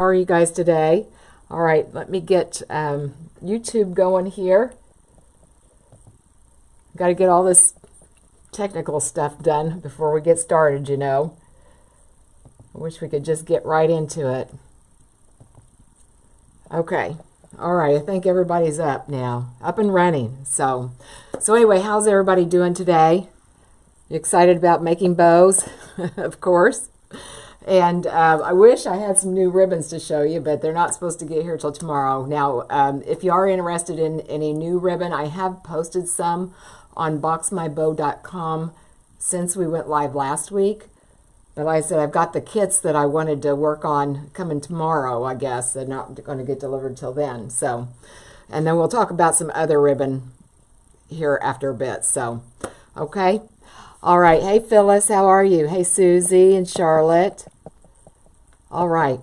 How are you guys today? All right, let me get YouTube going here. Got to get all this technical stuff done before we get started, you know. I wish we could just get right into it. Okay. All right, I think everybody's up now, up and running. So anyway, how's everybody doing today? You excited about making bows? Of course. And I wish I had some new ribbons to show you, but they're not supposed to get here till tomorrow. Now, if you are interested in any new ribbon, I have posted some on boxmybow.com since we went live last week. But like I said, I've got the kits that I wanted to work on coming tomorrow, I guess. They're not going to get delivered till then. So, and then we'll talk about some other ribbon here after a bit. So, okay. All right. Hey, Phyllis, how are you? Hey, Susie and Charlotte. All right.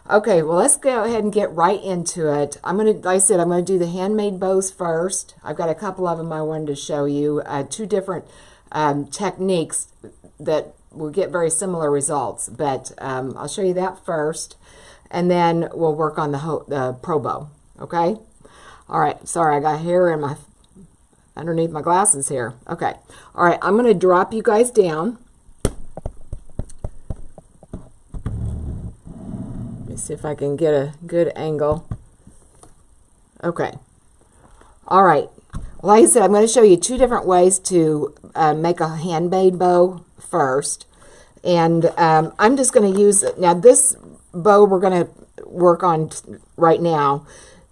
Okay, well, let's go ahead and get right into it. Like I said, I'm going to do the handmade bows first. I've got a couple of them I wanted to show you. Two different techniques that will get very similar results, but I'll show you that first, and then we'll work on the pro bow, okay? All right, sorry, I got hair in underneath my glasses here. Okay, all right, I'm going to drop you guys down. Let me see if I can get a good angle. Okay, all right. Like I said, I'm going to show you two different ways to make a handmade bow first. And I'm just going to use, now this bow we're going to work on right now,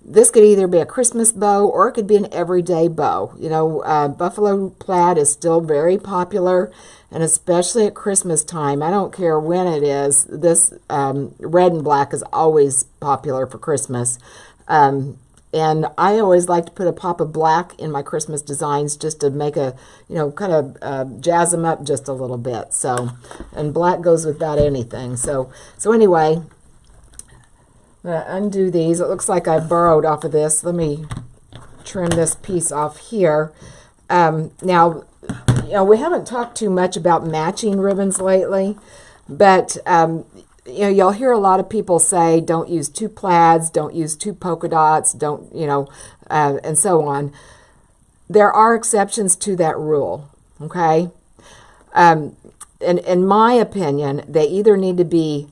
this could either be a Christmas bow or it could be an everyday bow. You know, buffalo plaid is still very popular, and especially at Christmas time. I don't care when it is. This red and black is always popular for Christmas. And I always like to put a pop of black in my Christmas designs just to make a, you know, kind of jazz them up just a little bit. So, and black goes with about anything. So anyway, I'm going to undo these. It looks like I borrowed off of this. Let me trim this piece off here. Now, you know, we haven't talked too much about matching ribbons lately, but you know, you'll hear a lot of people say, don't use two plaids, don't use two polka dots, don't, you know, and so on. There are exceptions to that rule, okay? And in my opinion, they either need to be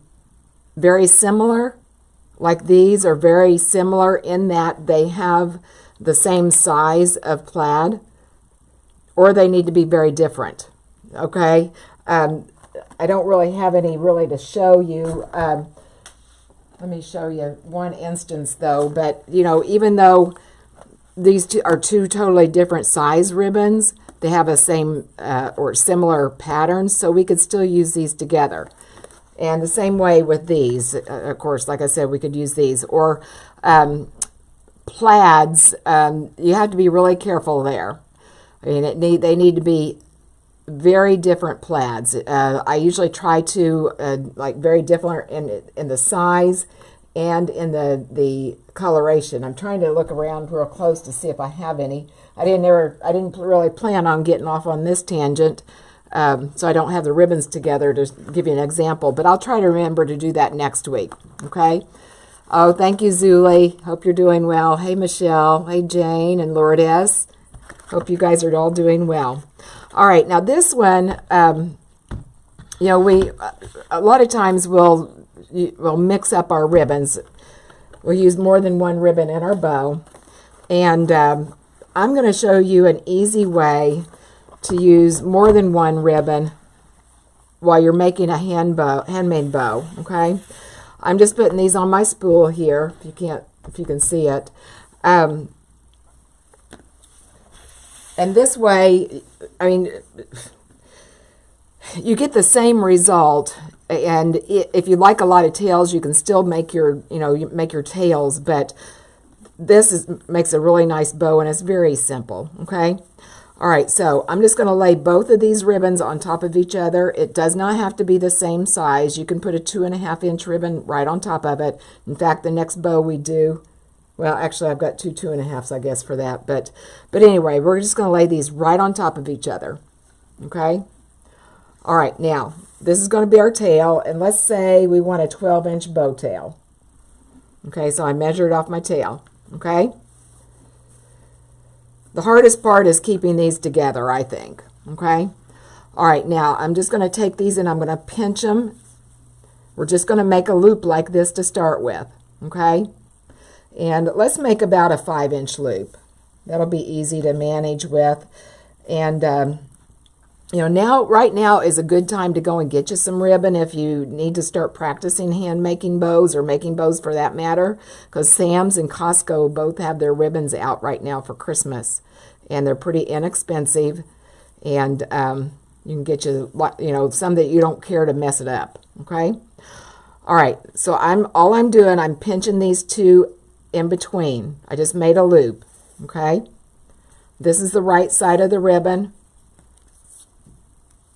very similar, like these are very similar in that they have the same size of plaid, or they need to be very different, okay? I don't really have any to show you. Let me show you one instance though, but you know, even though these two are two totally different size ribbons, they have a same or similar patterns, so we could still use these together. And the same way with these, of course, like I said, we could use these. Or plaids, you have to be really careful there. I mean, they need to be very different plaids. I usually try to like very different in the size and in the coloration. I'm trying to look around real close to see if I have any. I didn't really plan on getting off on this tangent, so I don't have the ribbons together to give you an example, but I'll try to remember to do that next week, okay? Oh, thank you, Zuli. Hope you're doing well. Hey, Michelle. Hey, Jane and Lourdes. Hope you guys are all doing well. All right, now this one, you know, a lot of times we'll mix up our ribbons. We'll use more than one ribbon in our bow. And I'm going to show you an easy way to use more than one ribbon while you're making a handmade bow, okay? I'm just putting these on my spool here, if you can see it. And this way, I mean, you get the same result. And if you like a lot of tails, you can still make your, you know, make your tails. But this makes a really nice bow, and it's very simple. Okay. All right. So I'm just going to lay both of these ribbons on top of each other. It does not have to be the same size. You can put a 2.5-inch ribbon right on top of it. In fact, the next bow we do. Well, actually, I've got two 2.5s, I guess, for that. But anyway, we're just going to lay these right on top of each other. Okay? All right, now, this is going to be our tail. And let's say we want a 12-inch bow tail. Okay, so I measured off my tail. Okay. The hardest part is keeping these together, I think. Okay. All right, now I'm just going to take these and I'm going to pinch them. We're just going to make a loop like this to start with. Okay. And let's make about a 5-inch loop. That'll be easy to manage with. And, you know, right now is a good time to go and get you some ribbon if you need to start practicing hand making bows, or making bows for that matter, because Sam's and Costco both have their ribbons out right now for Christmas. And they're pretty inexpensive. And you can get you know, some that you don't care to mess it up. Okay. All right. So all I'm doing, I'm pinching these two in between. I just made a loop. Okay. This is the right side of the ribbon.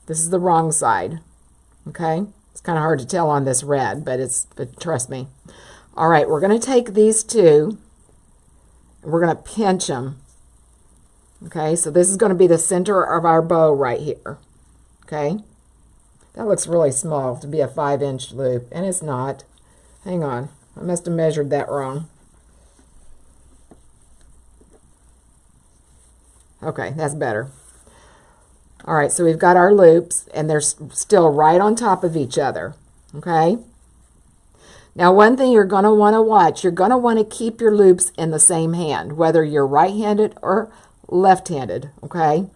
This is the wrong side. Okay. It's kind of hard to tell on this red, but trust me. All right. We're going to take these two and we're going to pinch them. Okay. So this is going to be the center of our bow right here. Okay. That looks really small to be a 5-inch loop, and it's not. Hang on. I must have measured that wrong. Okay, that's better. All right, so we've got our loops, and they're still right on top of each other. Okay? Now, one thing you're going to want to watch, you're going to want to keep your loops in the same hand, whether you're right-handed or left-handed. Okay?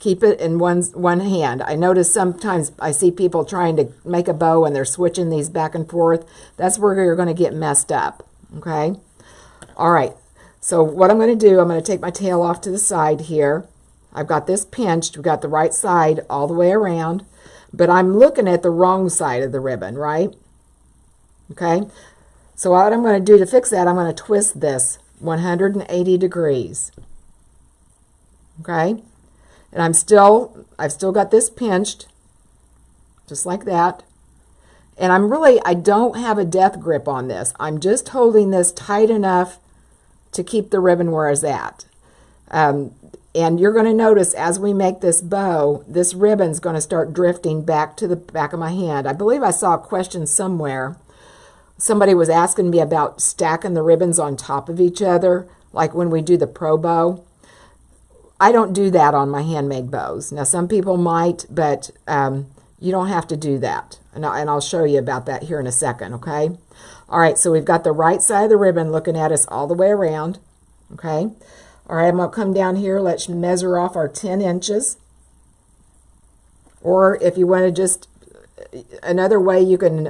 Keep it in one hand. I notice sometimes I see people trying to make a bow and they're switching these back and forth. That's where you're going to get messed up. Okay? All right. So what I'm going to do, I'm going to take my tail off to the side here. I've got this pinched. We've got the right side all the way around, but I'm looking at the wrong side of the ribbon, right? Okay? So what I'm going to do to fix that, I'm going to twist this 180 degrees. Okay? And I've still got this pinched, just like that. And I don't have a death grip on this. I'm just holding this tight enough to keep the ribbon where it's at. And you're going to notice as we make this bow, this ribbon's going to start drifting back to the back of my hand. I believe I saw a question somewhere. Somebody was asking me about stacking the ribbons on top of each other, like when we do the pro bow. I don't do that on my handmade bows. Now, some people might, but you don't have to do that. And I'll show you about that here in a second, okay? All right, so we've got the right side of the ribbon looking at us all the way around, okay? All right, I'm going to come down here. Let's measure off our 10 inches. Or if you want to just, another way you can,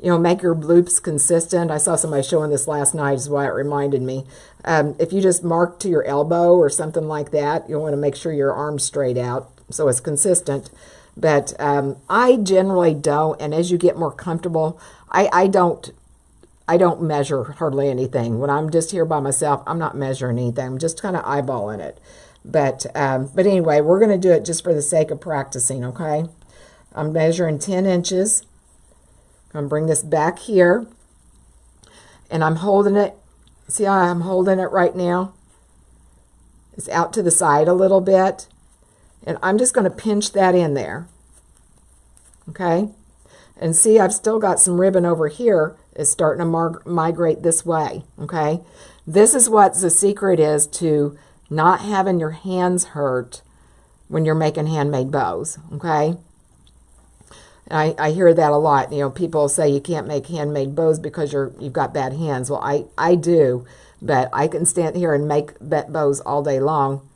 you know, make your loops consistent. I saw somebody showing this last night, is why it reminded me. If you just mark to your elbow or something like that, you'll want to make sure your arm's straight out so it's consistent. But I generally don't, and as you get more comfortable, I don't measure hardly anything. When I'm just here by myself, I'm not measuring anything. I'm just kind of eyeballing it. But anyway, we're going to do it just for the sake of practicing, okay? I'm measuring 10 inches. I'm going to bring this back here, and I'm holding it. See how I'm holding it right now? It's out to the side a little bit, and I'm just going to pinch that in there, okay? And see, I've still got some ribbon over here. It's starting to migrate this way, okay? This is what the secret is to not having your hands hurt when you're making handmade bows, okay? I hear that a lot. You know, people say you can't make handmade bows because you've got bad hands. Well, I do, but I can stand here and make bows all day long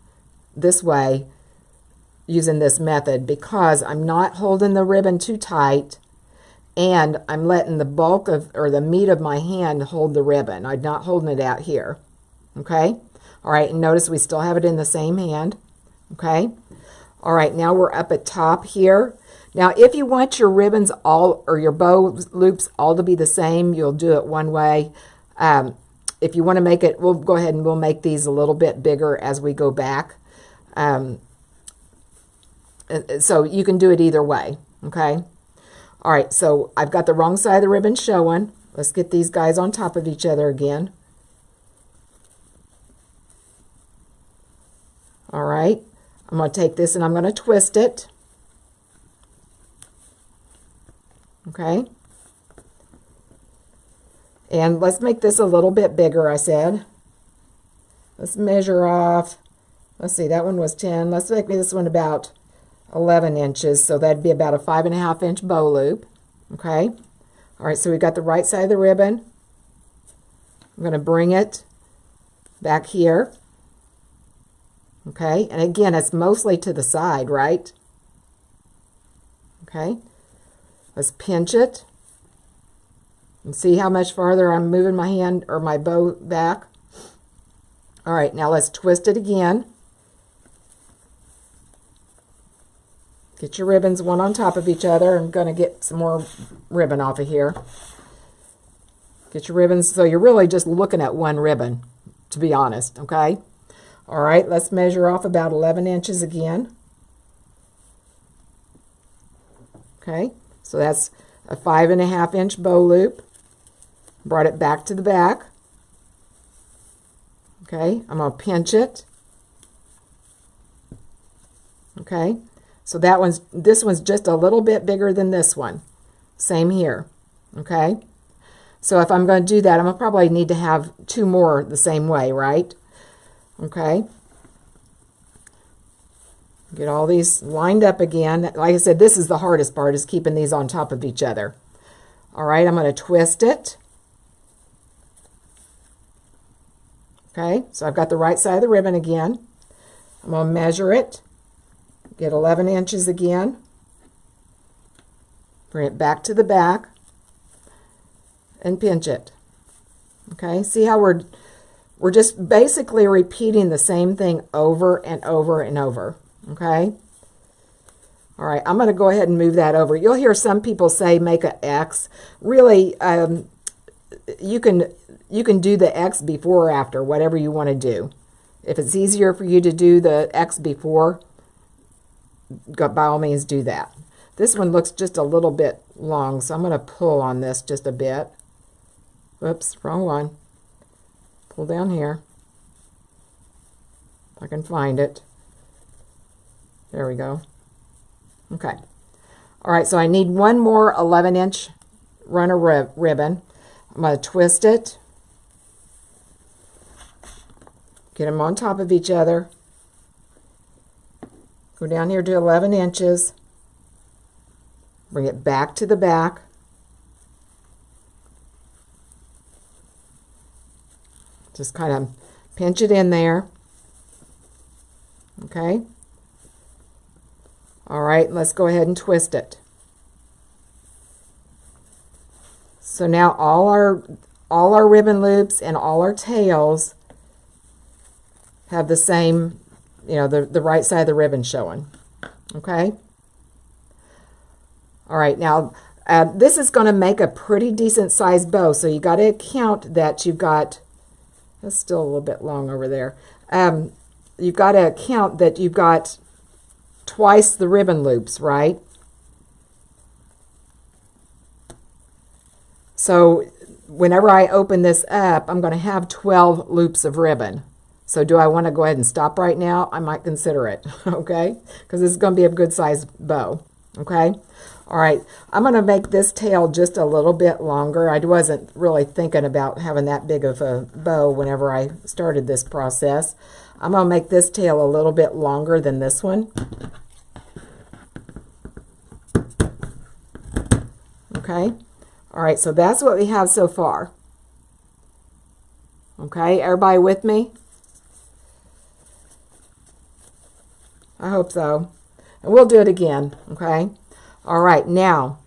this way using this method because I'm not holding the ribbon too tight and I'm letting the bulk of, or the meat of my hand hold the ribbon. I'm not holding it out here. Okay? All right, and notice we still have it in the same hand. Okay? All right, now we're up at top here. Now, if you want your ribbons all, or your bow loops all to be the same, you'll do it one way. If you want to make it, we'll go ahead and we'll make these a little bit bigger as we go back. So you can do it either way, okay? All right, so I've got the wrong side of the ribbon showing. Let's get these guys on top of each other again. All right, I'm going to take this and I'm going to twist it. Okay. And let's make this a little bit bigger, I said. Let's measure off. Let's see, that one was 10. Let's make this one about 11 inches. So that'd be about a 5.5 inch bow loop. Okay. All right, so we've got the right side of the ribbon. I'm going to bring it back here. Okay, and again, it's mostly to the side, right? Okay. Let's pinch it. And see how much farther I'm moving my hand or my bow back. All right, now let's twist it again. Get your ribbons one on top of each other. I'm going to get some more ribbon off of here. Get your ribbons, so you're really just looking at one ribbon, to be honest, okay? All right, let's measure off about 11 inches again. Okay, so that's a 5.5 inch bow loop. Brought it back to the back. Okay, I'm going to pinch it. Okay, so this one's just a little bit bigger than this one. Same here. Okay, so if I'm going to do that, I'm going to probably need to have 2 more the same way, right? Okay. Get all these lined up again. Like I said, this is the hardest part, is keeping these on top of each other. All right, I'm going to twist it. Okay, so I've got the right side of the ribbon again. I'm going to measure it. Get 11 inches again. Bring it back to the back and pinch it. Okay, see how we're just basically repeating the same thing over and over and over. Okay. All right, I'm going to go ahead and move that over. You'll hear some people say make an X. Really, you can do the X before or after, whatever you want to do. If it's easier for you to do the X before, by all means do that. This one looks just a little bit long, so I'm going to pull on this just a bit. Whoops, wrong one. Pull down here. If I can find it. There we go. Okay. All right, so I need one more 11 inch run of ribbon. I'm going to twist it. Get them on top of each other. Go down here to 11 inches. Bring it back to the back. Just kind of pinch it in there. Okay. All right, let's go ahead and twist it. So now all our ribbon loops and all our tails have the same, you know, the right side of the ribbon showing. Okay. All right, now this is going to make a pretty decent sized bow, so you got to count that you've got. That's still a little bit long over there. You've got to count that you've got twice the ribbon loops, right? So whenever I open this up, I'm going to have 12 loops of ribbon. So do I want to go ahead and stop right now? I might consider it, okay? Because this is going to be a good size bow, okay? All right, I'm going to make this tail just a little bit longer. I wasn't really thinking about having that big of a bow whenever I started this process. I'm going to make this tail a little bit longer than this one. Okay. All right, so that's what we have so far. Okay, everybody with me? I hope so. And we'll do it again, okay? All right, now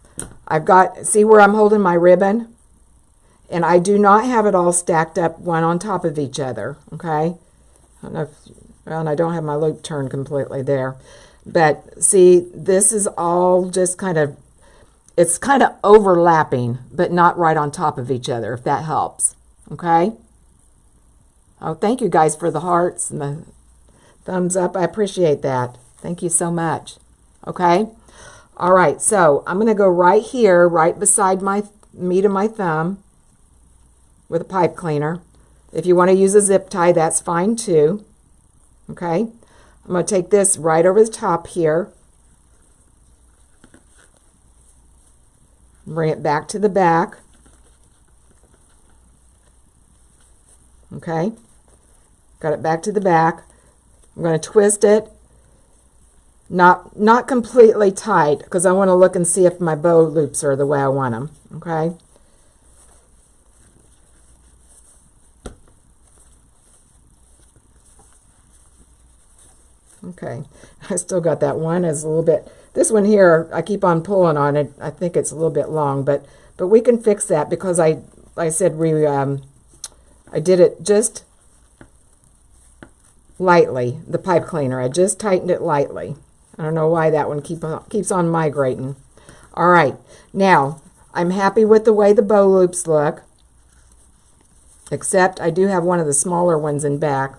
I've got, see where I'm holding my ribbon? And I do not have it all stacked up one on top of each other, okay? I don't know if, well, and I don't have my loop turned completely there. But see, this is all just kind of, it's kind of overlapping, but not right on top of each other, if that helps, okay? Oh, thank you guys for the hearts and the thumbs up. I appreciate that. Thank you so much, okay? All right, so I'm going to go right here, right beside my meat of my thumb with a pipe cleaner. If you want to use a zip tie, that's fine too. Okay, I'm going to take this right over the top here. Bring it back to the back. Okay, got it back to the back. I'm going to twist it, not completely tight, because I want to look and see if my bow loops are the way I want them. Okay. Okay, I still got that one. It's a little bit, this one here, I keep on pulling on it. I think it's a little bit long, but we can fix that because I said I did it just lightly, the pipe cleaner. I just tightened it lightly. I don't know why that one keeps on migrating. All right, now I'm happy with the way the bow loops look, except I do have one of the smaller ones in back.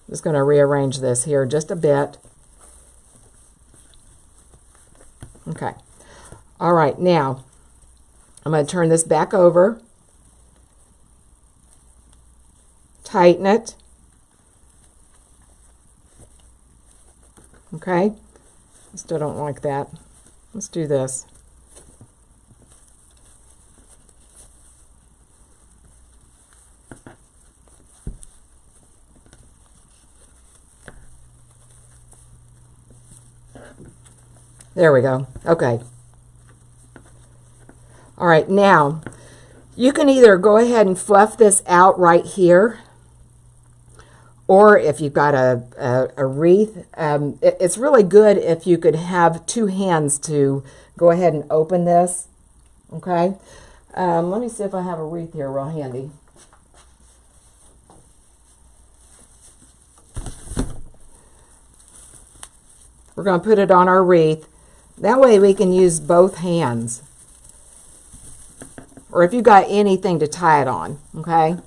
Just going to rearrange this here just a bit. Okay. All right, now I'm going to turn this back over, tighten it. Okay. I still don't like that. Let's do this. There we go. Okay. All right, now you can either go ahead and fluff this out right here, or if you've got a wreath, it's really good if you could have two hands to go ahead and open this. Okay. Let me see if I have a wreath here real handy. We're going to put it on our wreath. That way we can use both hands. Or if you've got anything to tie it on, okay?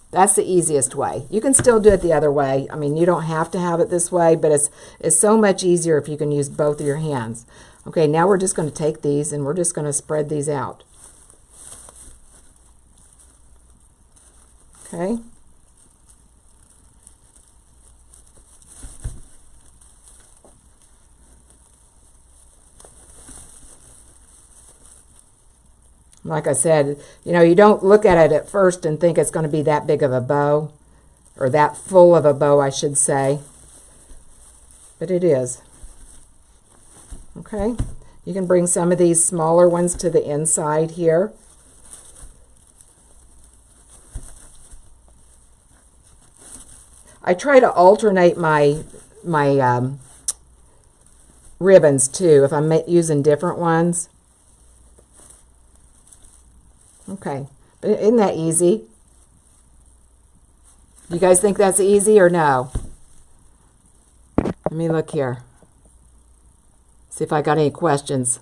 That's the easiest way. You can still do it the other way. I mean, you don't have to have it this way, but it's so much easier if you can use both of your hands. Okay, now we're just going to take these and we're just going to spread these out. Okay. Like I said, you know, you don't look at it at first and think it's going to be that big of a bow, or that full of a bow, I should say. But it is. Okay. You can bring some of these smaller ones to the inside here. I try to alternate my ribbons too, if I'm using different ones. Okay, but isn't that easy? You guys think that's easy or no? Let me look here. See if I got any questions.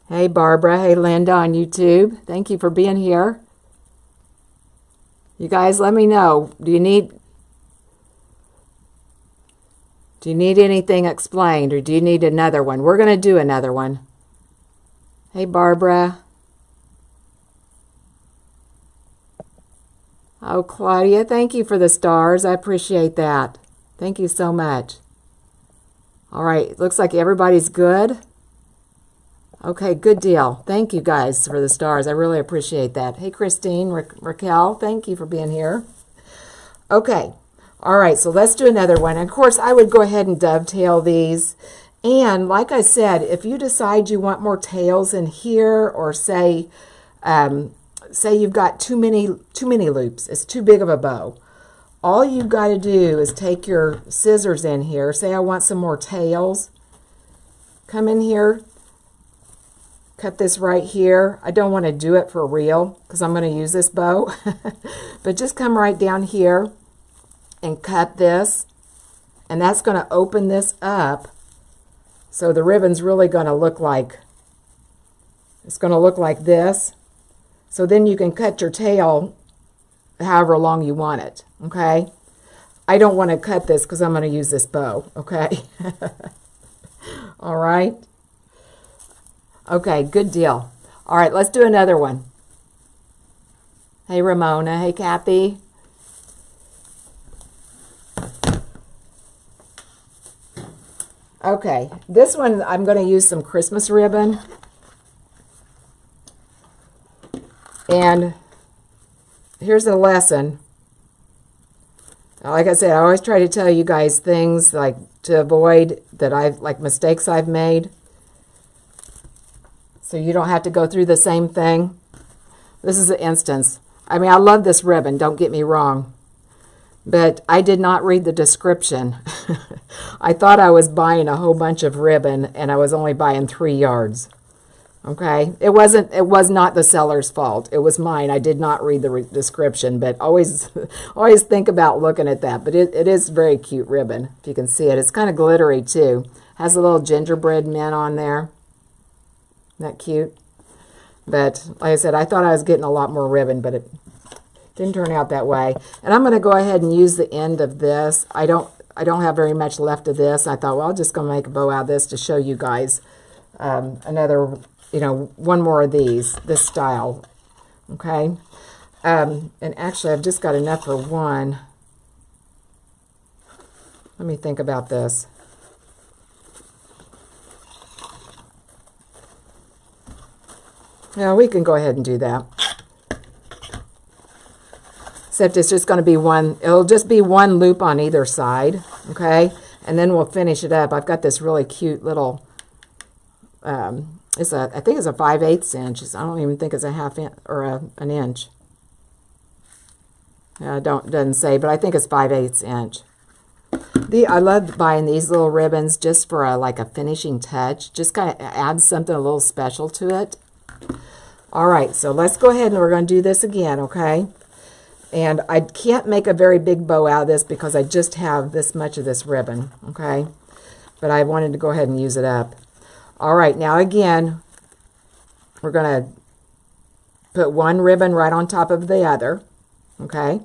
Hey Barbara, hey Linda on YouTube. Thank you for being here. You guys let me know. Do you need anything explained, or do you need another one? We're going to do another one. Hey Barbara. Oh, Claudia, thank you for the stars. I appreciate that. Thank you so much. All right, looks like everybody's good. Okay, good deal. Thank you guys for the stars. I really appreciate that. Hey, Christine, Raquel, thank you for being here. Okay, all right, so let's do another one. And of course, I would go ahead and dovetail these. And like I said, if you decide you want more tails in here, or say you've got too many loops, it's too big of a bow, all you've got to do is take your scissors in here. Say I want some more tails. Come in here, cut this right here. I don't want to do it for real because I'm going to use this bow. But just come right down here and cut this. And that's going to open this up. So the ribbon's really going to look like, it's going to look like this. So then you can cut your tail however long you want it, okay? I don't want to cut this because I'm going to use this bow, okay? All right? Okay, good deal. All right, let's do another one. Hey, Ramona. Hey, Kathy. Okay, this one I'm going to use some Christmas ribbon. And here's a lesson. Like I said, I always try to tell you guys things like to avoid like mistakes I've made. So you don't have to go through the same thing. This is an instance. I mean, I love this ribbon, don't get me wrong. But I did not read the description. I thought I was buying a whole bunch of ribbon and I was only buying 3 yards. Okay, it was not the seller's fault. It was mine. I did not read the description, but always think about looking at that. But it is very cute ribbon, if you can see it. It's kind of glittery too. Has a little gingerbread men on there. Isn't that cute? But like I said, I thought I was getting a lot more ribbon, but it didn't turn out that way. And I'm going to go ahead and use the end of this. I don't have very much left of this. I thought, well, I'm just going to make a bow out of this to show you guys another, one more of these, this style. Okay. And actually, I've just got enough for one. Let me think about this. Yeah, we can go ahead and do that. Except it's just going to be one, it'll just be one loop on either side, okay? And then we'll finish it up. I've got this really cute little, I think it's a 5/8 inch. I don't even think it's a half inch or an inch. Doesn't say, but I think it's 5/8 inch. I love buying these little ribbons just for like a finishing touch. Just kind of add something a little special to it. All right, so let's go ahead and we're going to do this again, okay? And I can't make a very big bow out of this because I just have this much of this ribbon, okay? But I wanted to go ahead and use it up. All right, now again, we're going to put one ribbon right on top of the other, okay?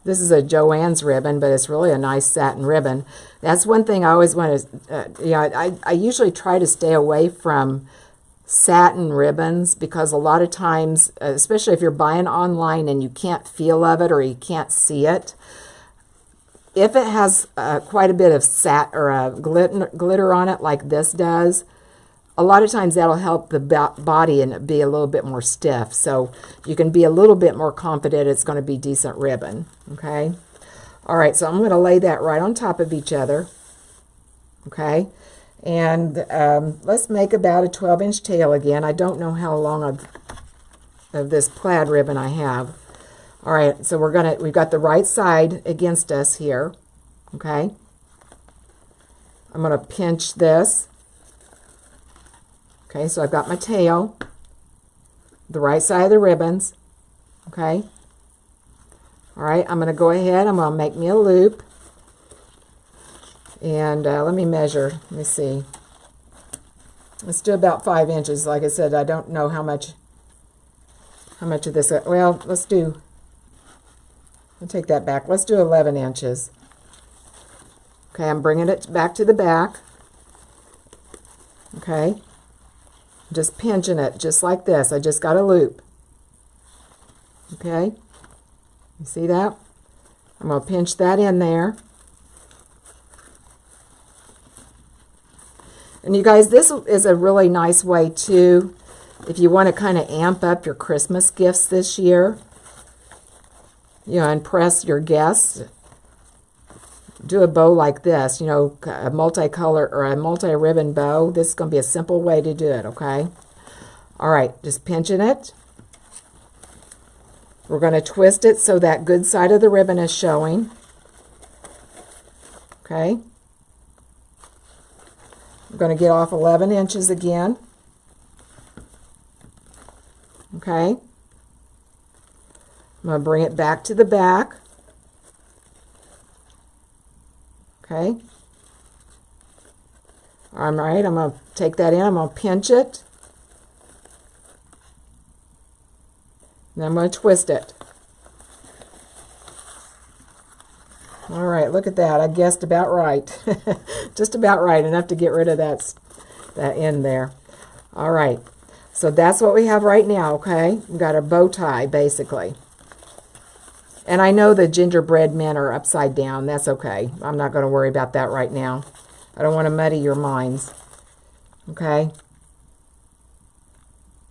This is a Joann's ribbon, but it's really a nice satin ribbon. That's one thing I always want to, I usually try to stay away from satin ribbons because a lot of times, especially if you're buying online and you can't feel of it or you can't see it, if it has quite a bit of glitter on it like this does, a lot of times that'll help the body and be a little bit more stiff. So you can be a little bit more confident it's going to be decent ribbon. Okay. All right. So I'm going to lay that right on top of each other. Okay. And let's make about a 12-inch tail again. I don't know how long of this plaid ribbon I have. All right, so we've got the right side against us here. Okay. I'm going to pinch this. Okay, so I've got my tail, the right side of the ribbons. Okay. All right, I'm going to go ahead. I'm going to make me a loop. And let me measure. Let me see. Let's do about 5 inches. Like I said, I don't know how much of this. Well, I'll take that back. Let's do 11 inches. Okay, I'm bringing it back to the back. Okay. Just pinching it just like this. I just got a loop. Okay. You see that? I'm going to pinch that in there. And you guys, this is a really nice way too, if you want to kind of amp up your Christmas gifts this year, impress your guests. Do a bow like this, a multicolor or a multi-ribbon bow. This is going to be a simple way to do it, okay? All right, just pinching it. We're going to twist it so that good side of the ribbon is showing. Okay. I'm going to get off 11 inches again. Okay. I'm going to bring it back to the back. Okay. All right, I'm going to take that in. I'm going to pinch it. And I'm going to twist it. All right, look at that. I guessed about right. Just about right, enough to get rid of that end there. All right, so that's what we have right now, okay? We've got a bow tie, basically. And I know the gingerbread men are upside down. That's okay. I'm not going to worry about that right now. I don't want to muddy your minds. Okay?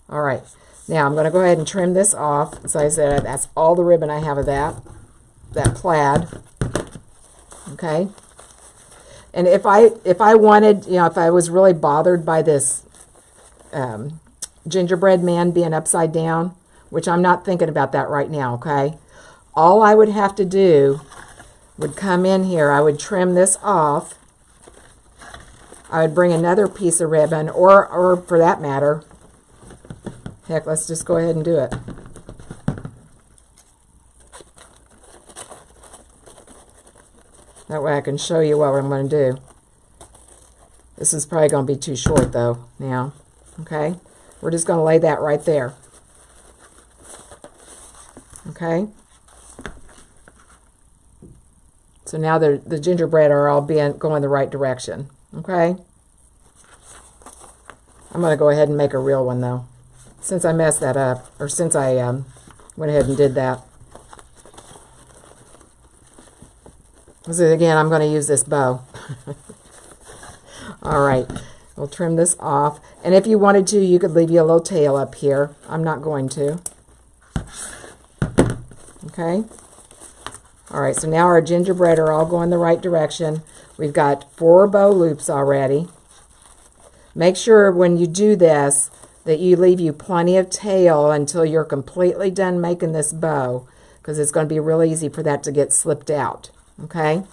All right. Now I'm going to go ahead and trim this off. As I said, that's all the ribbon I have of that plaid. Okay? And if I wanted, you know, if I was really bothered by this gingerbread man being upside down, which I'm not thinking about that right now, okay? All I would have to do would come in here, I would trim this off, I would bring another piece of ribbon, or for that matter, heck, let's just go ahead and do it. That way I can show you what I'm going to do. This is probably going to be too short though now, okay? We're just going to lay that right there. Okay? So now the gingerbread are all going the right direction. Okay? I'm going to go ahead and make a real one though, since I messed that up, or since I went ahead and did that. So again, I'm going to use this bow. All right, we'll trim this off. And if you wanted to, you could leave you a little tail up here. I'm not going to. Okay. All right, so now our gingerbread are all going the right direction. We've got 4 bow loops already. Make sure when you do this that you leave you plenty of tail until you're completely done making this bow, because it's going to be really easy for that to get slipped out. Okay.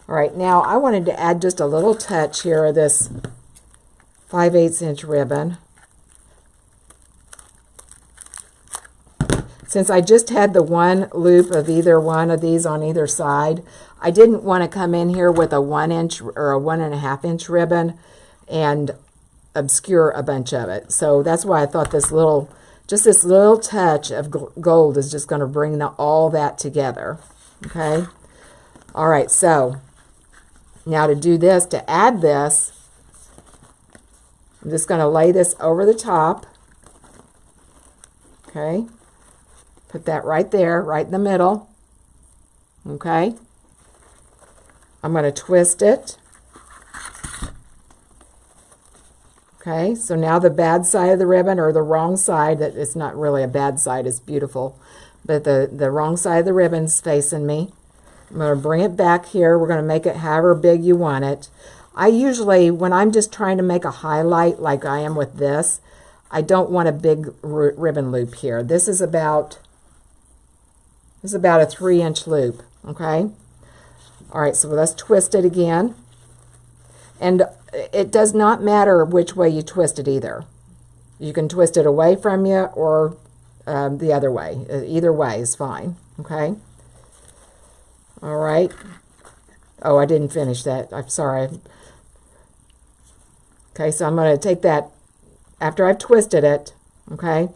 All right, now I wanted to add just a little touch here of this 5/8 inch ribbon. Since I just had the one loop of either one of these on either side, I didn't want to come in here with a 1 inch or a 1.5 inch ribbon and obscure a bunch of it. So that's why I thought this little touch of gold is just going to bring all that together. Okay. All right, so now to do this, to add this, I'm just going to lay this over the top. Okay. Put that right there, right in the middle. Okay. I'm going to twist it. Okay, so now the bad side of the ribbon, or the wrong side, that it's not really a bad side, it's beautiful, but the wrong side of the ribbon's facing me. I'm going to bring it back here. We're going to make it however big you want it. I usually, when I'm just trying to make a highlight like I am with this, I don't want a big ribbon loop here. This is about a 3-inch loop, okay? All right, so let's twist it again. And it does not matter which way you twist it either. You can twist it away from you or the other way. Either way is fine, okay? All right. Oh, I didn't finish that. I'm sorry. Okay, so I'm going to take that after I've twisted it, okay?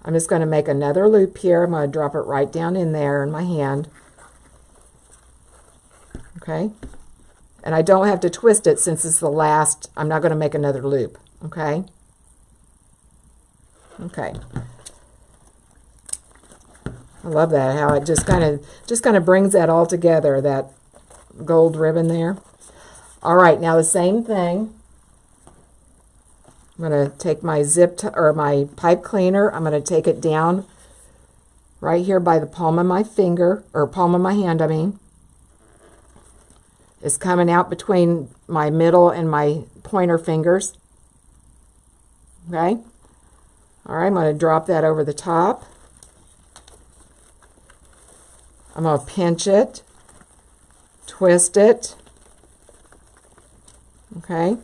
I'm just going to make another loop here. I'm going to drop it right down in there in my hand. Okay? And I don't have to twist it since it's the last. I'm not going to make another loop, okay? Okay. I love that, how it just kind of brings that all together, that gold ribbon there. All right, now the same thing. I'm going to take my my pipe cleaner. I'm going to take it down right here by the palm of my finger, or palm of my hand, I mean. It's coming out between my middle and my pointer fingers. Okay? All right, I'm going to drop that over the top. I'm going to pinch it, twist it. Okay?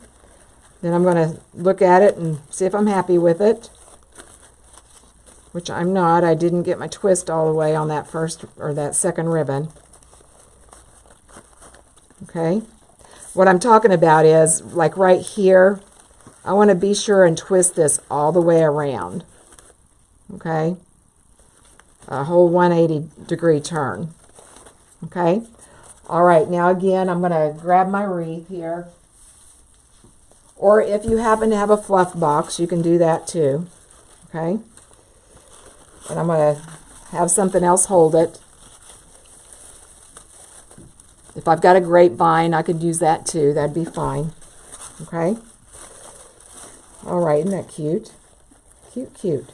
Then I'm going to look at it and see if I'm happy with it, which I'm not. I didn't get my twist all the way on that first or that second ribbon. Okay? What I'm talking about is, like right here, I want to be sure and twist this all the way around. Okay? A whole 180-degree turn. Okay? All right, now again, I'm going to grab my wreath here. Or if you happen to have a fluff box, you can do that too. Okay? And I'm going to have something else hold it. If I've got a grapevine, I could use that too. That'd be fine. Okay. All right, isn't that cute? Cute, cute.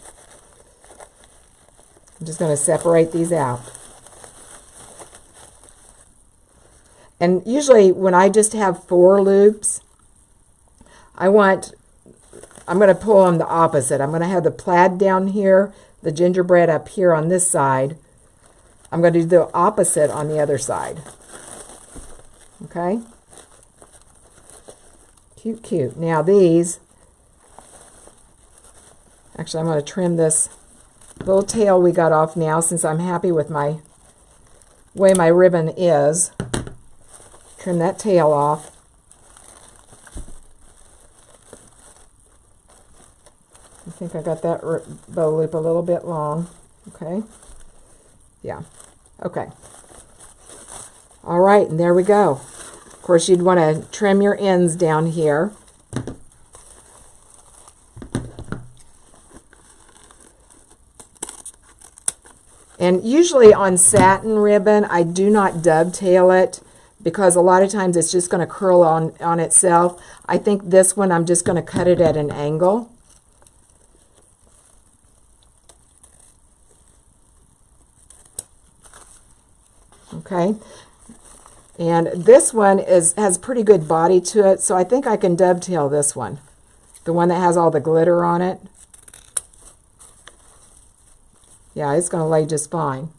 I'm just going to separate these out. And usually when I just have 4 loops, I'm going to pull them the opposite. I'm going to have the plaid down here, the gingerbread up here on this side. I'm going to do the opposite on the other side. Okay? Cute, cute. Now these, actually I'm going to trim this little tail we got off now since I'm happy with my way my ribbon is. Trim that tail off. I think I got that bow loop a little bit long. Okay. Yeah. Okay. All right, and there we go. Of course, you'd want to trim your ends down here. And usually on satin ribbon, I do not dovetail it because a lot of times it's just going to curl on itself. I think this one I'm just going to cut it at an angle. Okay, and this one has pretty good body to it, so I think I can dovetail this one, the one that has all the glitter on it. Yeah, it's going to lay just fine.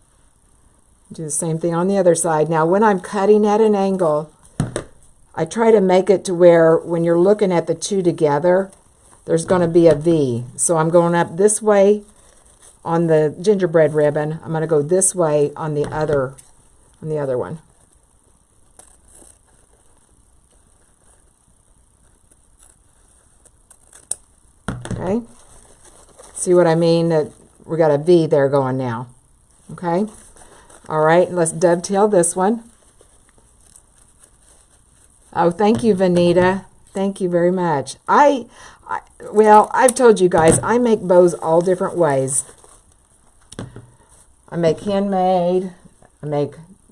Do the same thing on the other side. Now, when I'm cutting at an angle, I try to make it to where when you're looking at the two together, there's going to be a V. So I'm going up this way on the gingerbread ribbon. I'm going to go this way on the other one. Okay. See what I mean? That we got a V there going now. Okay. All right, let's dovetail this one. Oh, thank you, Vanita. Thank you very much. Well, I've told you guys, I make bows all different ways. I make handmade.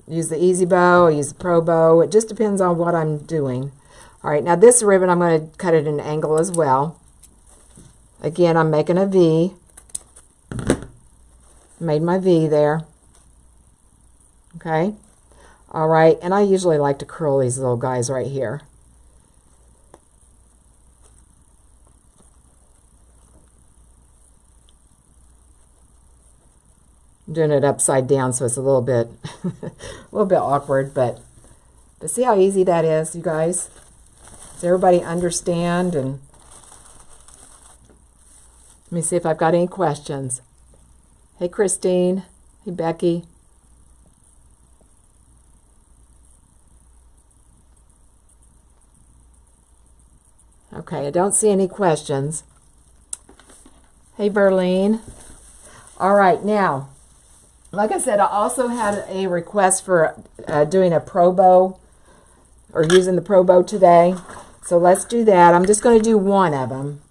Use the easy bow. I use the pro bow. It just depends on what I'm doing. All right, now this ribbon, I'm going to cut it at an angle as well. Again, I'm making a V. Made my V there. Okay. All right, and I usually like to curl these little guys right here. I'm doing it upside down, so it's a little bit awkward, but see how easy that is, you guys? Does everybody understand? And let me see if I've got any questions. Hey, Christine. Hey, Becky. Okay, I don't see any questions. Hey, Berlene. All right, now, like I said, I also had a request for doing a pro bow or using the pro bow today. So let's do that. I'm just going to do one of them.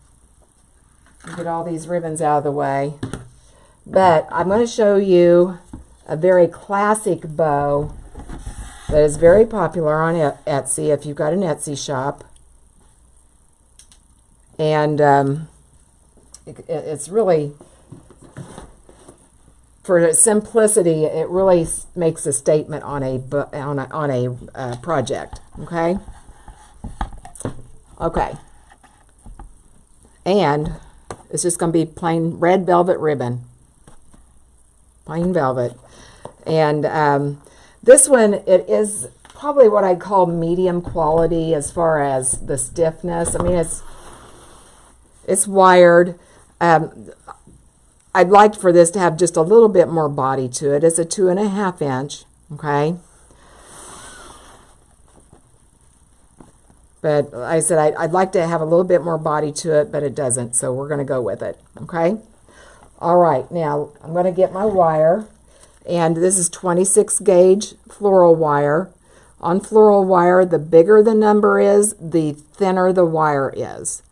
Get all these ribbons out of the way. But I'm going to show you a very classic bow that is very popular on Etsy if you've got an Etsy shop. And it's really, for simplicity, it really makes a statement on a project. Okay. Okay. And it's just going to be plain red velvet ribbon. Plain velvet. And this one, it is probably what I'd call medium quality as far as the stiffness. I mean, it's wired. I'd like for this to have just a little bit more body to it. It's a 2.5 inch, okay? But like I said, I'd like to have a little bit more body to it, but it doesn't, so we're going to go with it, okay? All right, now I'm going to get my wire, and this is 26 gauge floral wire. On floral wire, the bigger the number is, the thinner the wire is.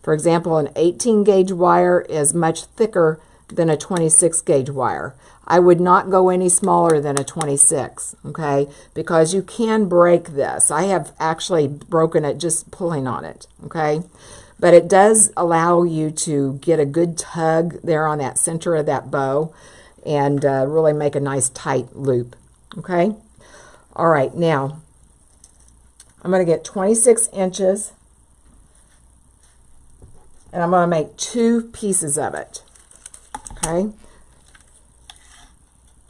For example, an 18 gauge wire is much thicker than a 26 gauge wire. I would not go any smaller than a 26, okay, because you can break this. I have actually broken it just pulling on it, okay, but it does allow you to get a good tug there on that center of that bow and really make a nice tight loop, okay. All right, now I'm going to get 26 inches and I'm going to make 2 pieces of it, okay.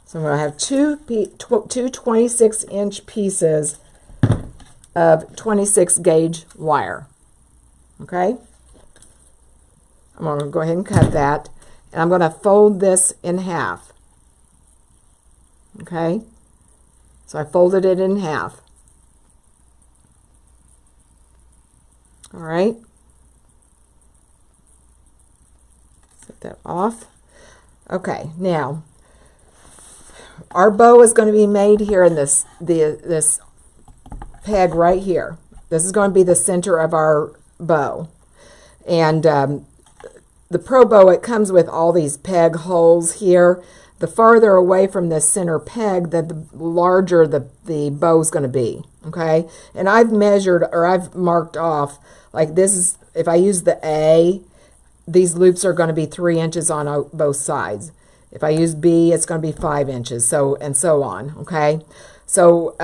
So I'm going to have two 26-inch pieces of 26 gauge wire, okay. I'm going to go ahead and cut that, and I'm going to fold this in half, okay. So I folded it in half. All right. Set that off. Okay, now our bow is going to be made here in this peg right here. This is going to be the center of our bow. And the Pro Bow, it comes with all these peg holes here. The farther away from this center peg, the larger the bow is going to be, okay? And I've measured, or I've marked off, like this is, if I use the A, these loops are going to be 3 inches on both sides. If I use B, it's going to be 5 inches, so and so on, okay? So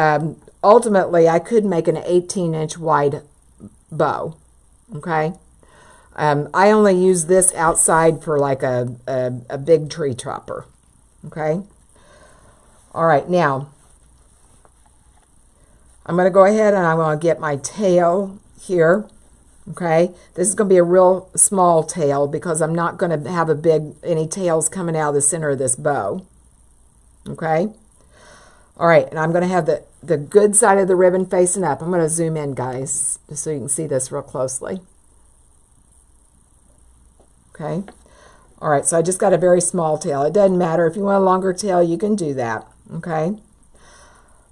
ultimately, I could make an 18-inch wide bow, okay? I only use this outside for like a big tree topper, okay? All right, now, I'm going to go ahead and I'm going to get my tail here. Okay, this is going to be a real small tail because I'm not going to have any tails coming out of the center of this bow. Okay, all right, and I'm going to have the good side of the ribbon facing up. I'm going to zoom in, guys, just so you can see this real closely. Okay, all right, so I just got a very small tail. It doesn't matter. If you want a longer tail, you can do that. Okay,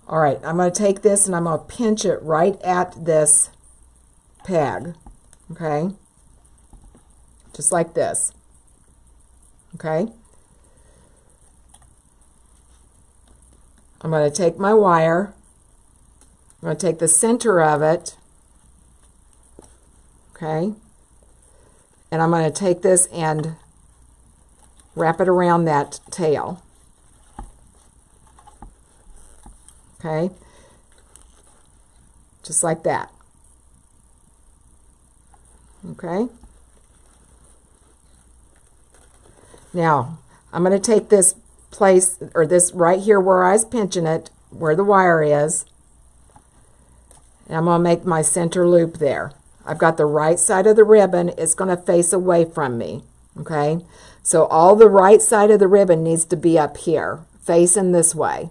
all right, I'm going to take this and I'm going to pinch it right at this peg. Okay, just like this. Okay, I'm going to take my wire, I'm going to take the center of it, okay, and I'm going to take this and wrap it around that tail. Okay, just like that. Okay, now I'm going to take this place, or this right here where I was pinching it, where the wire is, and I'm going to make my center loop there. I've got the right side of the ribbon, it's going to face away from me. Okay, so all the right side of the ribbon needs to be up here, facing this way.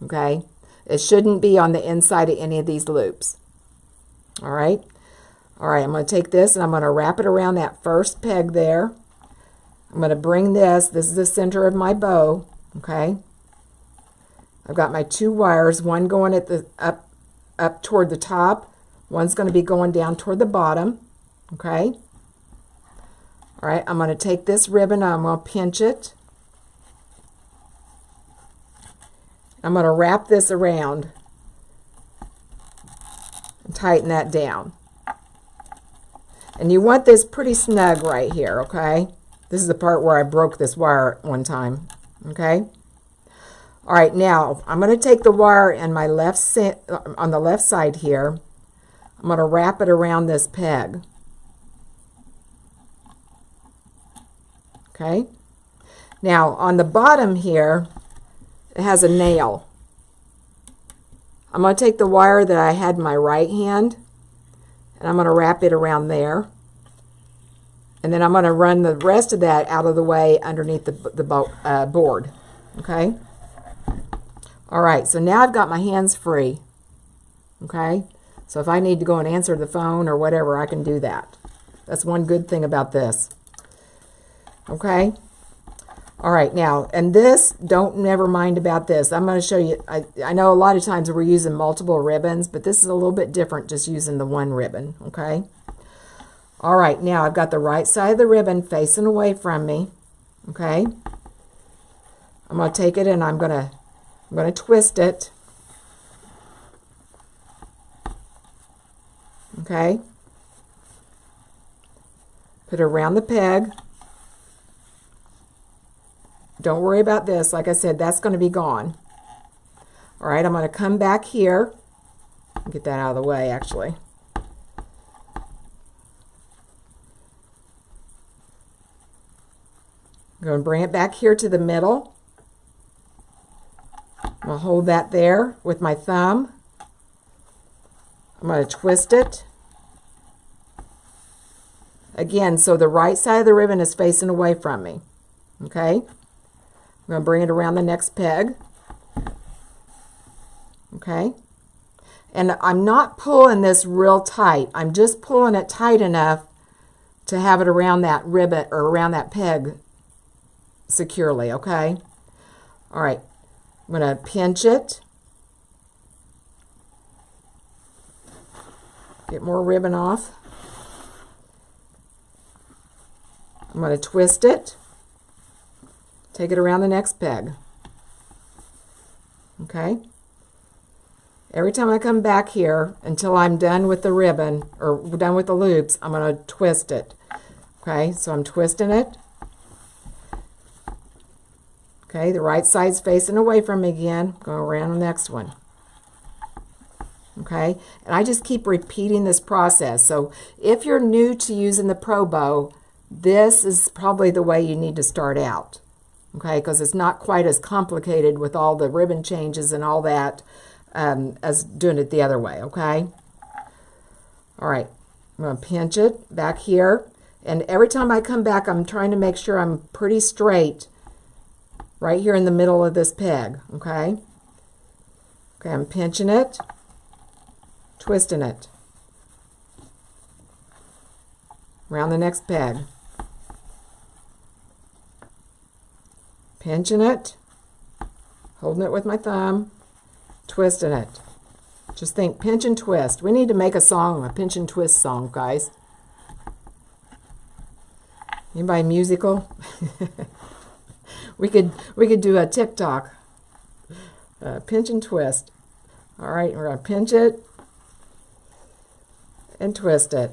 Okay, it shouldn't be on the inside of any of these loops. All right. All right, I'm going to take this and I'm going to wrap it around that first peg there. I'm going to bring this is the center of my bow, okay? I've got my 2 wires, one going at the up toward the top, one's going to be going down toward the bottom, okay? All right, I'm going to take this ribbon, I'm going to pinch it. I'm going to wrap this around and tighten that down. And you want this pretty snug right here, okay? This is the part where I broke this wire one time, okay? All right, now I'm going to take the wire and my on the left side here. I'm going to wrap it around this peg. Okay? Now, on the bottom here, it has a nail. I'm going to take the wire that I had in my right hand, and I'm going to wrap it around there. And then I'm going to run the rest of that out of the way underneath the board. Okay? All right, so now I've got my hands free. Okay? So if I need to go and answer the phone or whatever, I can do that. That's one good thing about this. Okay? All right, now, and this, never mind about this. I'm going to show you, I know a lot of times we're using multiple ribbons, but this is a little bit different just using the one ribbon, okay? All right, now I've got the right side of the ribbon facing away from me, Okay. I'm going to take it and I'm going to twist it. Okay. Put it around the peg. Don't worry about this. Like I said, that's going to be gone. All right, I'm going to come back here. Get that out of the way, actually. I'm going to bring it back here to the middle. I'm going to hold that there with my thumb. I'm going to twist it. Again, so the right side of the ribbon is facing away from me. Okay? I'm going to bring it around the next peg. Okay? And I'm not pulling this real tight. I'm just pulling it tight enough to have it around that ribbon or around that peg securely, okay? All right. I'm going to pinch it. Get more ribbon off. I'm going to twist it. Take it around the next peg. Okay? Every time I come back here until I'm done with the ribbon or done with the loops, I'm going to twist it. Okay, so I'm twisting it. Okay, the right side's facing away from me again. Go around the next one. Okay, and I just keep repeating this process. So if you're new to using the Pro Bow, this is probably the way you need to start out. Okay, because it's not quite as complicated with all the ribbon changes and all that as doing it the other way, okay? All right, I'm going to pinch it back here. And every time I come back, I'm trying to make sure I'm pretty straight right here in the middle of this peg, okay? Okay, I'm pinching it, twisting it around the next peg. Pinching it, holding it with my thumb, twisting it. Just think pinch and twist. We need to make a song, a pinch and twist song, guys. Anybody musical? we could do a TikTok. Pinch and twist. All right, we're going to pinch it and twist it.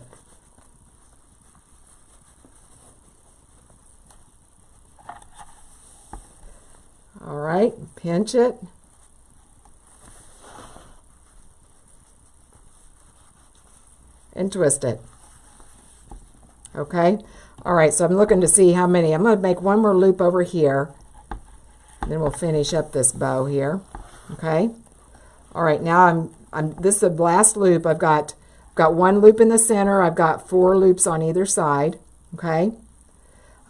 All right, pinch it. And twist it. Okay? All right, so I'm looking to see how many. I'm going to make one more loop over here. Then we'll finish up this bow here. Okay? All right, now this is the last loop. I've got one loop in the center. I've got 4 loops on either side. Okay?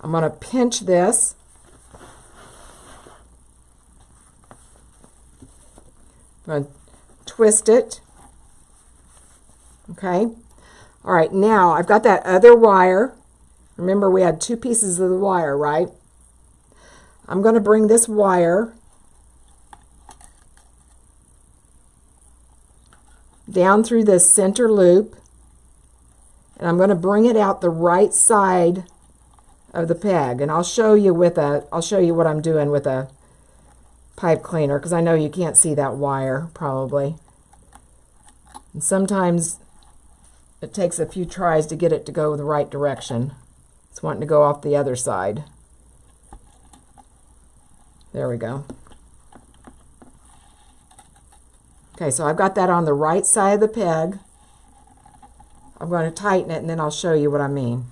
I'm going to pinch this. I'm going to twist it. Okay? All right, now I've got that other wire. Remember, we had 2 pieces of the wire, right? I'm going to bring this wire down through this center loop, and I'm going to bring it out the right side of the peg. And I'll show you what I'm doing with a pipe cleaner, because I know you can't see that wire probably. And sometimes it takes a few tries to get it to go the right direction. It's wanting to go off the other side. There we go. Okay, so I've got that on the right side of the peg. I'm going to tighten it and then I'll show you what I mean.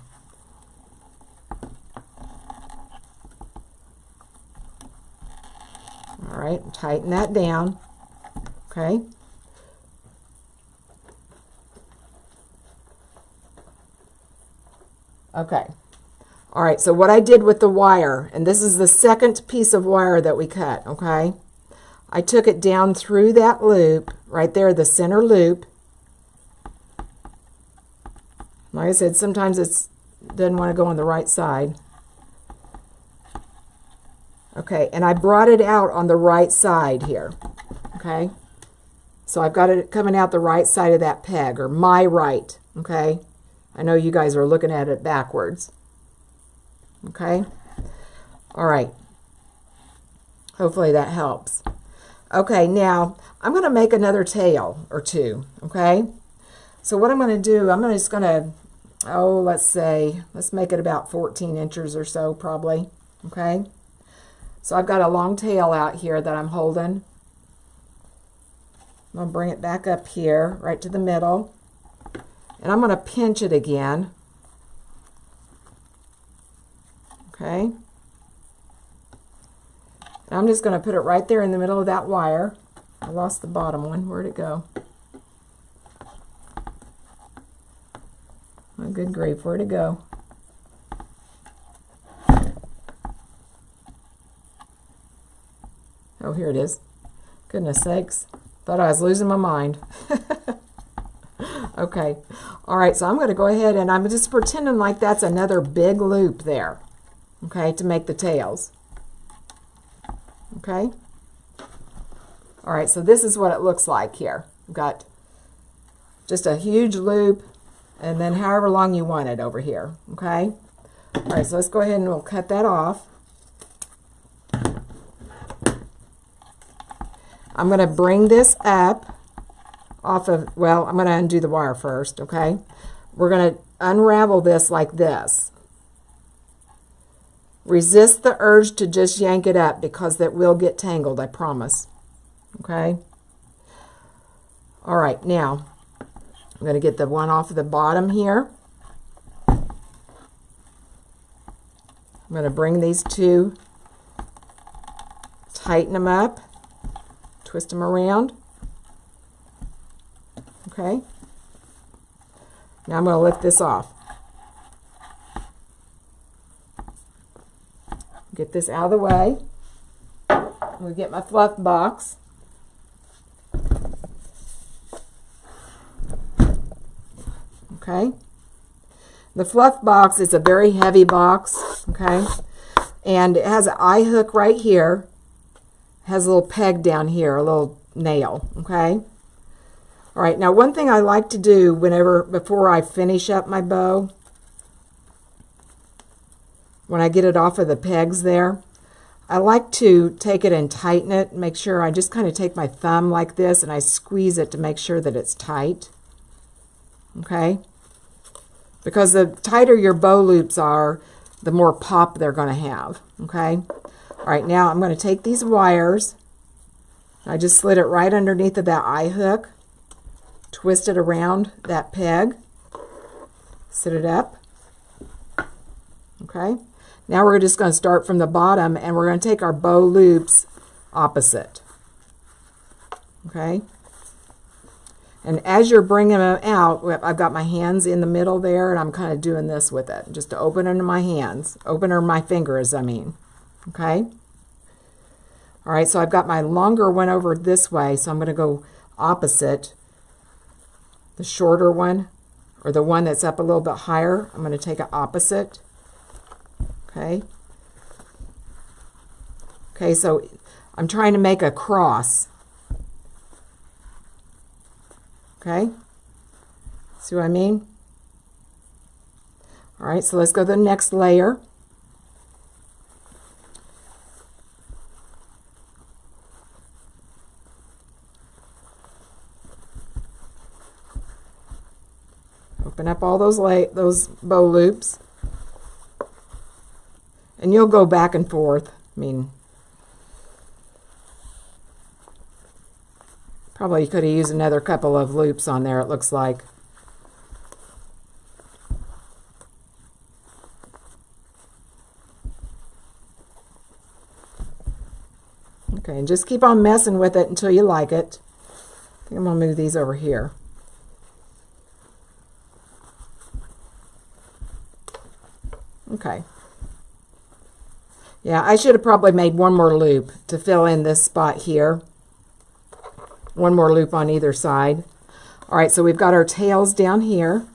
All right, tighten that down. Okay. Okay. All right, so what I did with the wire, and this is the second piece of wire that we cut, okay? I took it down through that loop, right there, the center loop. Like I said, sometimes it doesn't want to go on the right side. Okay, and I brought it out on the right side here, okay? So I've got it coming out the right side of that peg, or my right, okay? I know you guys are looking at it backwards. Okay? All right. Hopefully that helps. Okay, now I'm going to make another tail or two, okay? So what I'm going to do, just going to, oh, let's make it about 14 inches or so probably, okay? So I've got a long tail out here that I'm holding. I'm going to bring it back up here, right to the middle. And I'm going to pinch it again. Okay. And I'm just going to put it right there in the middle of that wire. I lost the bottom one. Where'd it go? Oh, good grief. Where'd it go? Oh, here it is. Goodness sakes. Thought I was losing my mind. Okay. All right, so I'm going to go ahead and I'm just pretending like that's another big loop there. Okay, to make the tails. Okay. All right, so this is what it looks like here. We've got just a huge loop and then however long you want it over here. Okay. All right, so let's go ahead and we'll cut that off. I'm going to bring this up off of, well, I'm going to undo the wire first, okay? We're going to unravel this like this. Resist the urge to just yank it up because that will get tangled, I promise. Okay? All right, now I'm going to get the one off of the bottom here. I'm going to bring these two, tighten them up. Twist them around. Okay. Now I'm going to lift this off. Get this out of the way. I'm going to get my fluff box. Okay. The fluff box is a very heavy box. Okay. And it has an eye hook right here. Has a little peg down here, a little nail, okay? All right, now one thing I like to do before I finish up my bow, when I get it off of the pegs there, I like to take it and tighten it, make sure I just kind of take my thumb like this and I squeeze it to make sure that it's tight, okay? Because the tighter your bow loops are, the more pop they're going to have, okay? All right, now I'm going to take these wires. I just slid it right underneath of that eye hook, twist it around that peg, sit it up. Okay, now we're just going to start from the bottom and we're going to take our bow loops opposite. Okay, and as you're bringing them out, I've got my hands in the middle there and I'm kind of doing this with it, just to open into my hands, open my fingers, I mean. Okay. All right, so I've got my longer one over this way, so I'm going to go opposite. The shorter one, or the one that's up a little bit higher, I'm going to take it opposite. Okay. Okay, so I'm trying to make a cross. Okay. See what I mean? All right, so let's go to the next layer. Open up all those bow loops. And you'll go back and forth. I mean, probably could have used another couple of loops on there, it looks like. Okay, and just keep on messing with it until you like it. I think I'm going to move these over here. Okay. Yeah, I should have probably made one more loop to fill in this spot here. One more loop on either side. All right, so we've got our tails down here.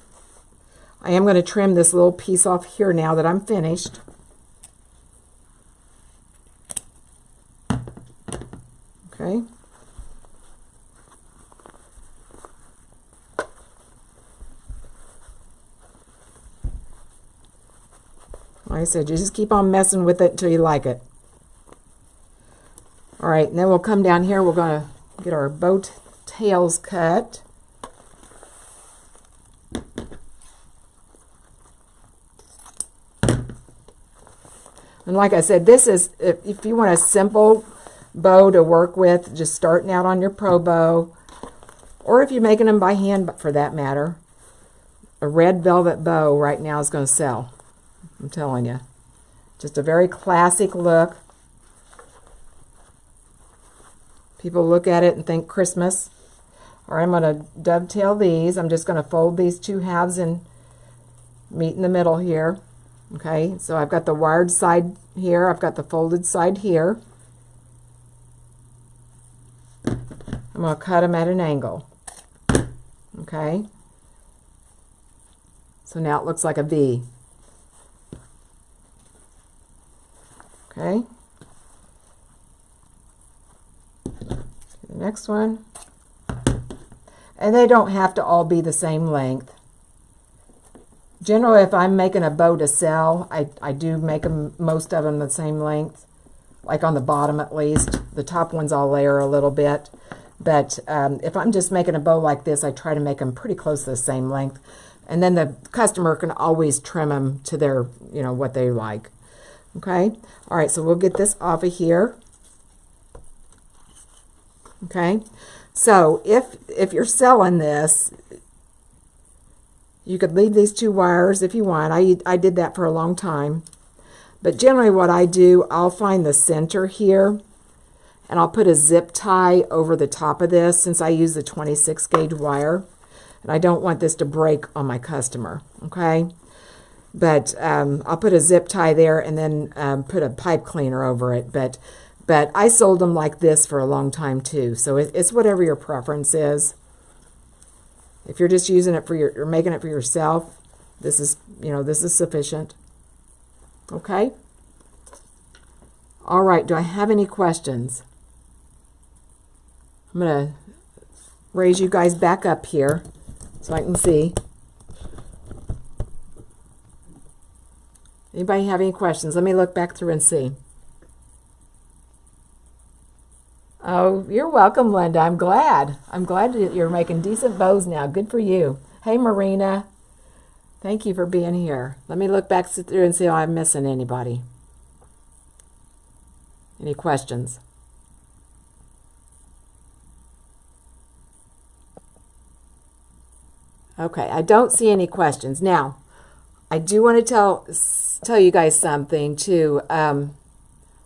I am going to trim this little piece off here now that I'm finished. Okay. Like I said, you just keep on messing with it until you like it. All right, and then we'll come down here. We're going to get our bow tails cut. And like I said, this is, if you want a simple bow to work with, just starting out on your pro bow, or if you're making them by hand for that matter, a red velvet bow right now is going to sell. I'm telling you. Just a very classic look. People look at it and think Christmas. All right, I'm going to dovetail these. I'm just going to fold these two halves and meet in the middle here. Okay, so I've got the wired side here. I've got the folded side here. I'm going to cut them at an angle. Okay. So now it looks like a V. Okay. The next one. And they don't have to all be the same length. Generally, if I'm making a bow to sell, I do make them, most of them the same length, like on the bottom at least. The top ones I'll layer a little bit. But if I'm just making a bow like this, I try to make them pretty close to the same length. And then the customer can always trim them to their, you know, what they like. Okay? All right, so we'll get this off of here. Okay? So if you're selling this, you could leave these two wires if you want. I did that for a long time. But generally what I do, I'll find the center here, and I'll put a zip tie over the top of this since I use the 26 gauge wire. And I don't want this to break on my customer, okay? But I'll put a zip tie there and then put a pipe cleaner over it. But I sold them like this for a long time too. So it's whatever your preference is. If you're just using it for you're making it for yourself, this is, you know, this is sufficient. Okay? All right, do I have any questions? I'm going to raise you guys back up here so I can see. Anybody have any questions? Let me look back through and see. Oh, you're welcome, Linda. I'm glad. I'm glad that you're making decent bows now. Good for you. Hey, Marina. Thank you for being here. Let me look back through and see if I'm missing anybody. Any questions? Okay, I don't see any questions. Now, I do want to tell you guys something too. Like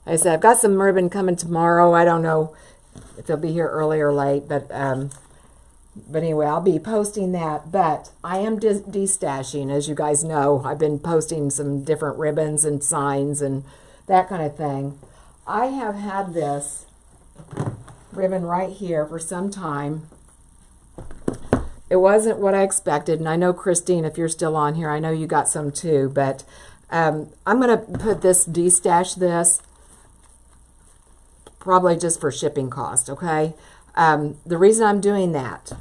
I said, I've got some ribbon coming tomorrow. I don't know if they'll be here early or late, but anyway, I'll be posting that. But I am destashing, as you guys know. I've been posting some different ribbons and signs and that kind of thing. I have had this ribbon right here for some time. It wasn't what I expected, and I know, Christine, if you're still on here, I know you got some too, but I'm going to put this, destash this, probably just for shipping cost, okay? The reason I'm doing that,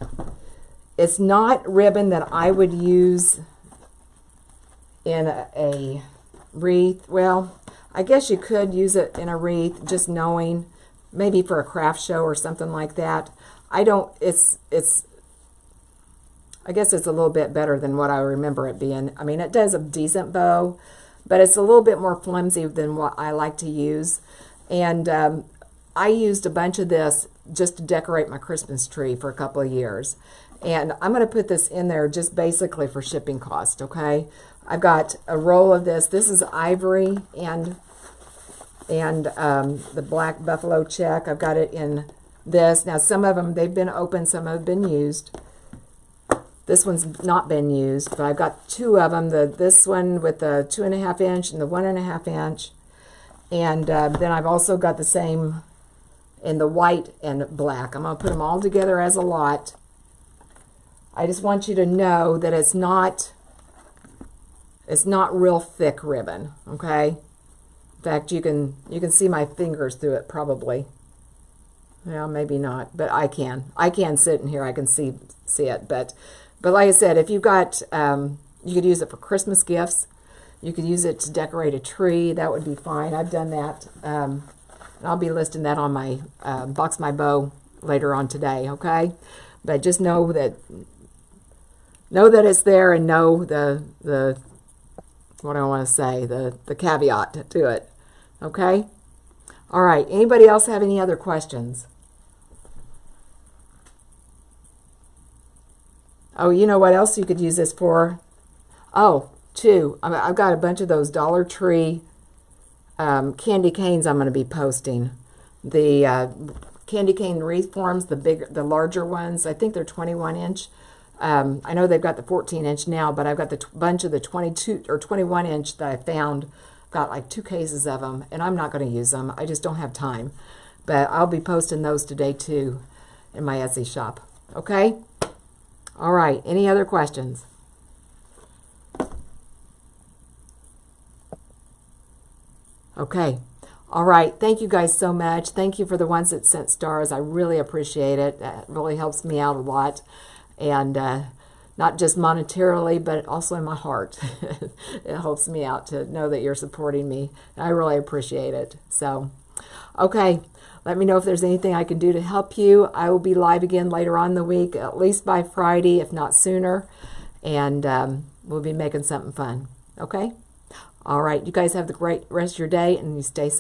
it's not ribbon that I would use in a wreath. Well, I guess you could use it in a wreath, just knowing, maybe for a craft show or something like that. I don't, I guess it's a little bit better than what I remember it being. I mean, it does a decent bow, but it's a little bit more flimsy than what I like to use. And I used a bunch of this just to decorate my Christmas tree for a couple of years. And I'm going to put this in there just basically for shipping cost, okay? I've got a roll of this. This is ivory and the black buffalo check. I've got it in this. Now, some of them, they've been open, some have been used. This one's not been used, but I've got two of them. This one with the 2.5 inch and the 1.5 inch. And then I've also got the same in the white and black. I'm going to put them all together as a lot. I just want you to know that it's not real thick ribbon, okay? In fact, you can see my fingers through it probably. Well, maybe not, but I can. I can sit in here. I can see it, but like I said, if you've got, you could use it for Christmas gifts. You could use it to decorate a tree. That would be fine. I've done that. And I'll be listing that on my Box My Bow later on today, okay? But just know that it's there, and know the what I want to say, the caveat to it, okay? All right, anybody else have any other questions? Oh, you know what else you could use this for? Oh, too, I've got a bunch of those Dollar Tree candy canes I'm going to be posting. The candy cane wreath forms, the larger ones. I think they're 21 inch. I know they've got the 14 inch now, but I've got the bunch of the 22 or 21 inch that I found. Got like 2 cases of them, and I'm not going to use them. I just don't have time. But I'll be posting those today too in my Etsy shop. Okay? All right. Any other questions? Okay. All right. Thank you guys so much. Thank you for the ones that sent stars. I really appreciate it. That really helps me out a lot. And not just monetarily, but also in my heart. It helps me out to know that you're supporting me. I really appreciate it. So, okay. Let me know if there's anything I can do to help you. I will be live again later on in the week, at least by Friday, if not sooner. And we'll be making something fun. Okay? All right. You guys have the great rest of your day, and you stay safe.